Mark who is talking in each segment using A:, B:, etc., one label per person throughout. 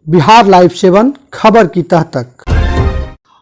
A: Bihar live 7 खबर की तह तक।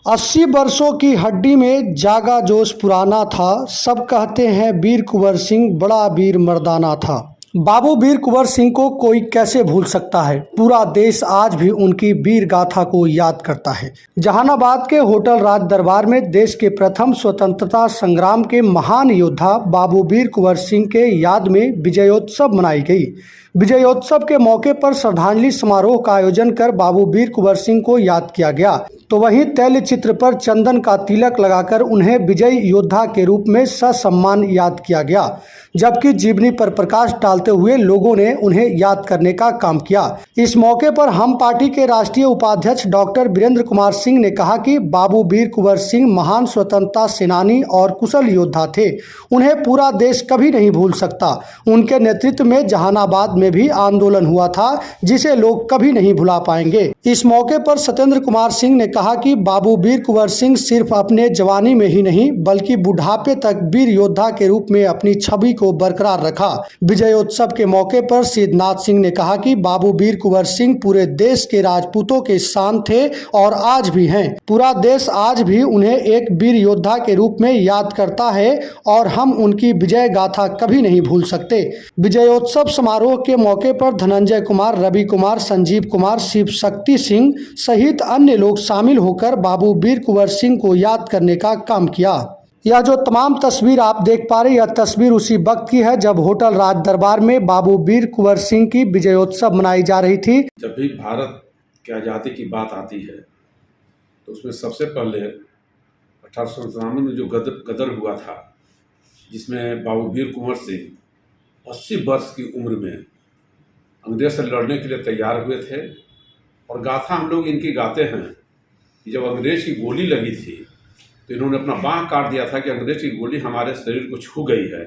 A: 80 वर्षों की हड्डी में जागा जोश पुराना था। सब कहते हैं वीर कुंवर सिंह बड़ा वीर मर्दाना था। बाबू वीर कुंवर सिंह को कोई कैसे भूल सकता है। पूरा देश आज भी उनकी वीर गाथा को याद करता है। जहानाबाद के होटल राज दरबार में देश के प्रथम स्वतंत्रता संग्राम के महान योद्धा बाबू वीर कुंवर सिंह के याद में विजयोत्सव मनाई गई। विजयोत्सव के मौके पर श्रद्धांजलि समारोह का आयोजन कर बाबू वीर कुंवर सिंह को याद किया गया। तो वहीं तैल चित्र पर चंदन का तिलक लगाकर उन्हें विजय योद्धा के रूप में ससम्मान याद किया गया, जबकि जीवनी पर प्रकाश डालते हुए लोगों ने उन्हें याद करने का काम किया। इस मौके पर हम पार्टी के राष्ट्रीय उपाध्यक्ष डॉक्टर वीरेंद्र कुमार सिंह ने कहा कि बाबू वीर कुंवर सिंह महान स्वतंत्रता सेनानी और कुशल योद्धा थे। उन्हें पूरा देश कभी नहीं भूल सकता। उनके नेतृत्व में जहानाबाद में भी आंदोलन हुआ था, जिसे लोग कभी नहीं भुला पाएंगे। इस मौके पर सत्येंद्र कुमार सिंह ने कहा कि बाबू वीर कुंवर सिंह सिर्फ अपने जवानी में ही नहीं बल्कि बुढ़ापे तक वीर योद्धा के रूप में अपनी छवि को बरकरार रखा। विजयोत्सव के मौके पर सिद्धनाथ सिंह ने कहा कि बाबू वीर कुंवर सिंह पूरे देश के राजपूतों के शान थे और आज भी हैं। पूरा देश आज भी उन्हें एक वीर योद्धा के रूप में याद करता है और हम उनकी विजय गाथा कभी नहीं भूल सकते। विजयोत्सव समारोह के मौके पर धनंजय कुमार, रवि कुमार, संजीव कुमार, शिव शक्ति सिंह सहित अन्य लोग शामिल होकर बाबू वीर कुंवर सिंह को याद करने का काम किया। यह जो तमाम तस्वीर आप देख पा रहे हैं, यह तस्वीर उसी वक्त की है जब होटल राज दरबार में बाबू वीर कुंवर सिंह की विजयोत्सव मनाई जा रही थी।
B: जब भी भारत की आज़ादी की बात आती है तो उसमें सबसे पहले 1897 में जो गदर हुआ था, जिसमें बाबू वीर कुंवर सिंह 80 वर्ष की उम्र में अंग्रेज से लड़ने के लिए तैयार हुए थे। और गाथा हम लोग इनकी गाते हैं कि जब अंग्रेज की गोली लगी थी तो इन्होंने अपना बाँह काट दिया था कि अंग्रेज की गोली हमारे शरीर को छू गई है,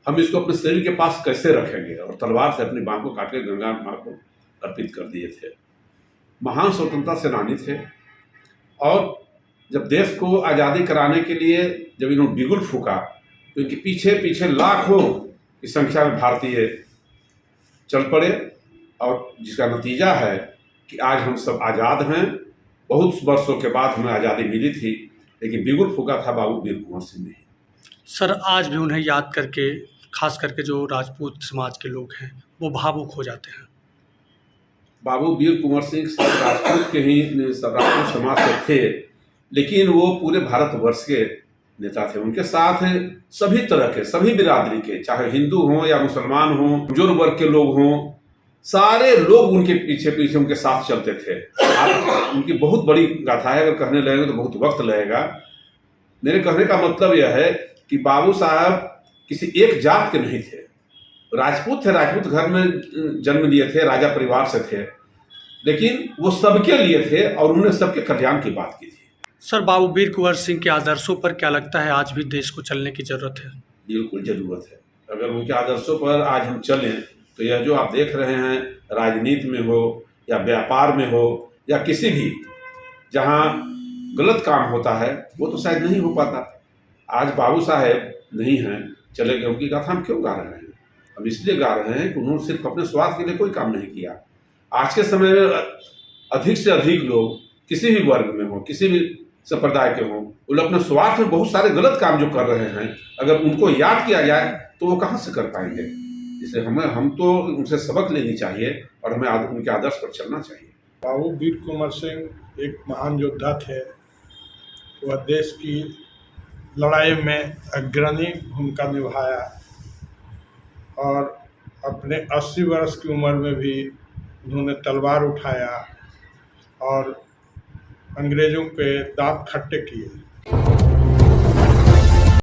B: हम इसको अपने शरीर के पास कैसे रखेंगे, और तलवार से अपनी बाँह को काट के गंगा माँ को अर्पित कर दिए थे। महान स्वतंत्रता सेनानी थे। और जब देश को आज़ादी कराने के लिए जब इन्होंने बिगुल फूका तो इनके पीछे पीछे लाखों की संख्या में भारतीय चल पड़े, और जिसका नतीजा है कि आज हम सब आज़ाद हैं। बहुत वर्षों के बाद हमें आज़ादी मिली थी, लेकिन बिगुल फूका था बाबू वीर कुंवर सिंह ने।
A: सर, आज भी उन्हें याद करके खास करके जो राजपूत समाज के लोग हैं वो भावुक हो जाते हैं।
B: बाबू वीर कुंवर सिंह सब राजपूत के ही राजपूत समाज से थे, लेकिन वो पूरे भारतवर्ष के नेता थे। उनके साथ सभी तरह के, सभी बिरादरी के, चाहे हिंदू हों या मुसलमान हों, बुजुर्ग वर्ग के लोग हों, सारे लोग उनके पीछे पीछे उनके साथ चलते थे। आज उनकी बहुत बड़ी गाथा है, अगर कहने लगेंगे तो बहुत वक्त लगेगा। मेरे कहने का मतलब यह है कि बाबू साहब किसी एक जात के नहीं थे, राजपूत थे, राजपूत घर में जन्म लिए थे, राजा परिवार से थे, लेकिन वो सबके लिए थे और उन्होंने सबके कल्याण की बात की थी।
A: सर, बाबू वीर कुंवर सिंह के आदर्शों पर क्या लगता है आज भी देश को चलने की जरूरत है?
B: बिल्कुल ज़रूरत है। अगर उनके आदर्शों पर आज हम चलें तो यह जो आप देख रहे हैं, राजनीति में हो या व्यापार में हो या किसी भी जहाँ गलत काम होता है, वो तो शायद नहीं हो पाता। आज बाबू साहेब नहीं हैं, चले गए, उनकी गाथा हम क्यों गा रहे हैं? हम इसलिए गा रहे हैं कि उन्होंने सिर्फ अपने स्वार्थ के लिए कोई काम नहीं किया। आज के समय में अधिक से अधिक लोग किसी भी वर्ग में हो, किसी भी संप्रदाय के हों, वो लोग अपने स्वार्थ में बहुत सारे गलत काम जो कर रहे हैं, अगर उनको याद किया जाए तो वो कहाँ से कर पाएंगे। इसलिए हम तो उनसे सबक लेनी चाहिए और हमें उनके आदर्श पर चलना चाहिए।
C: बाबू वीर कुंवर सिंह एक महान योद्धा थे। वह देश की लड़ाई में अग्रणी भूमिका निभाया और अपने 80 वर्ष की उम्र में भी उन्होंने तलवार उठाया और अंग्रेज़ों के दांत खट्टे किए।